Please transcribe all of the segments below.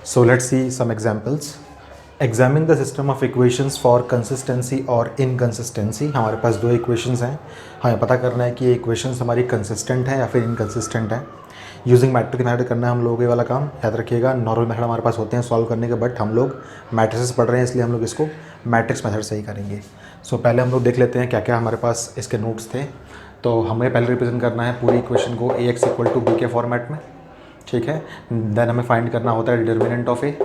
So let's see some examples. Examine the system of equations for consistency और inconsistency. हमारे पास दो equations हैं, हमें पता करना है कि ये इक्वेशंस हमारी कंसिस्टेंट है या फिर इनकंसिस्टेंट है. यूजिंग मैट्रिक्स मेथड करना है हम लोगों को ये वाला काम. याद रखिएगा नॉर्मल मेथड हमारे पास होते हैं सॉल्व करने के, बट हम लोग मैट्रिसेस पढ़ रहे हैं इसलिए हम लोग इसको मैट्रिक्स मेथड से ही करेंगे. सो पहले हम लोग देख लेते हैं क्या क्या हमारे पास इसके नोट्स थे. तो हमें पहले रिप्रेजेंट करना है पूरी इक्वेशन को ax इक्वल टू बी के फॉर्मेट में, ठीक है. देन हमें फाइंड करना होता है डिटर्मिनेंट ऑफ ए.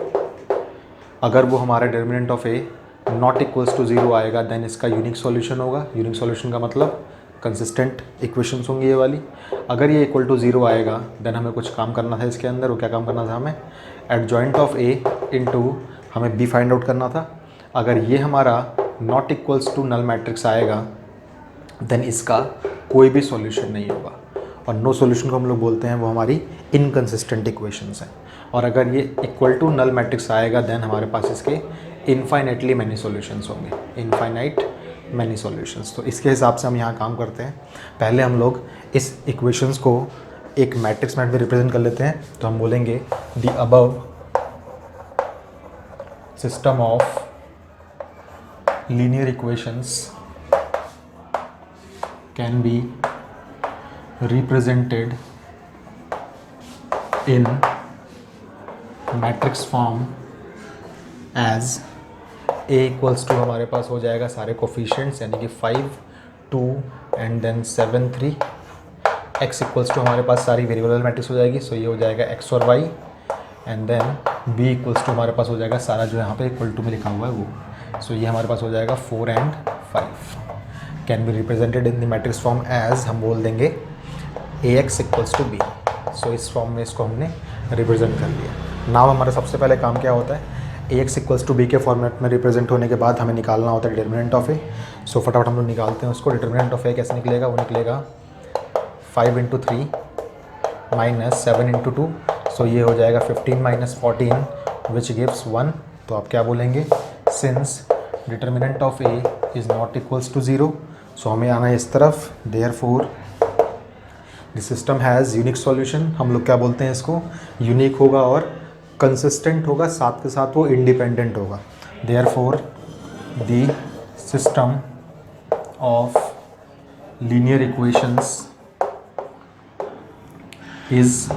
अगर वो हमारा determinant of A not equals to 0 आएगा देन इसका यूनिक सॉल्यूशन होगा. यूनिक सॉल्यूशन का मतलब कंसिस्टेंट इक्वेशंस होंगी ये वाली. अगर ये इक्वल टू 0 आएगा देन हमें कुछ काम करना था इसके अंदर. वो क्या काम करना था हमें? एडजॉइंट ऑफ ए इनटू हमें बी फाइंड आउट करना था. अगर ये हमारा not equals to null matrix आएगा देन इसका कोई भी सॉल्यूशन नहीं होगा. और नो सॉल्यूशन को हम लोग बोलते हैं वो हमारी इनकंसिस्टेंट इक्वेशंस हैं. और अगर ये इक्वल टू नल मैट्रिक्स आएगा देन हमारे पास इसके इनफाइनाइटली मैनी सॉल्यूशंस होंगे. Infinite many solutions. तो इसके हिसाब से हम यहाँ काम करते हैं. पहले हम लोग इस इक्वेशंस को एक मैट्रिक्स में रिप्रेजेंट कर लेते हैं. तो हम बोलेंगे the above system of linear equations can be represented in matrix form as a equals to हमारे पास हो जाएगा सारे कोफिशिएंट्स यानी कि 5, 2 and then 7, 3. x equals to हमारे पास सारी वेरिएबल मैट्रिक्स हो जाएगी. सो ये हो जाएगा x और y and then b equals to हमारे पास हो जाएगा सारा जो यहाँ पे इक्वल टू में लिखा हुआ है वो. सो ये हमारे पास हो जाएगा 4 and 5. Can be represented in the matrix form as हम बोल देंगे ax equals to B. So इस फॉर्म में इसको हमने रिप्रेजेंट कर लिया. नाउ हमारा सबसे पहले काम क्या होता है? ax इक्वल्स टू बी के फॉर्मेट में रिप्रेजेंट होने के बाद हमें निकालना होता है डिटर्मिनेंट ऑफ ए. सो फटाफट हम लोग निकालते हैं उसको. डिटर्मिनेंट ऑफ ए कैसे निकलेगा? वो निकलेगा 5 इंटू 3 माइनस 7 इंटू 2. सो ये हो जाएगा 15 माइनस 14 विच गिव्स 1. तो आप क्या बोलेंगे? Since determinant of A is not equals to 0. So हमें आना है इस तरफ. Therefore the system has unique solution. हम लोग क्या बोलते हैं इसको? यूनिक होगा और कंसिस्टेंट होगा, साथ के साथ वो इंडिपेंडेंट होगा. Therefore the system of linear equations is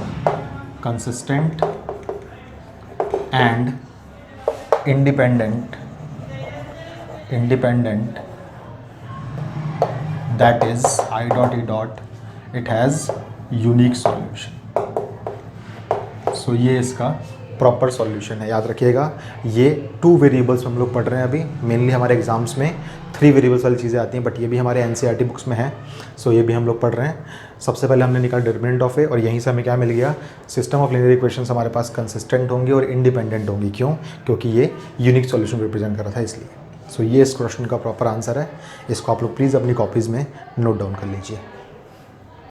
consistent and independent that is I dot E dot it has unique solution. सो ये इसका प्रॉपर सॉल्यूशन है. याद रखिएगा ये 2 वेरिएबल्स हम लोग पढ़ रहे हैं अभी. मेनली हमारे एग्जाम्स में 3 वेरिएबल्स वाली चीज़ें आती हैं, बट ये भी हमारे एनसीईआरटी बुक्स में है. सो ये भी हम लोग पढ़ रहे हैं. सबसे पहले हमने निकाला डिटर्मिनेंट ऑफ ए और यहीं से हमें क्या मिल गया? सिस्टम ऑफ लीनियर इक्वेशंस हमारे पास कंसिस्टेंट होंगी और इंडिपेंडेंट होंगी. क्यों? क्योंकि ये यूनिक सॉल्यूशन रिप्रेजेंट कर रहा था इसलिए. सो ये इस क्वेश्चन का प्रॉपर आंसर है. इसको आप लोग प्लीज़ अपनी कॉपीज़ में नोट डाउन कर लीजिए.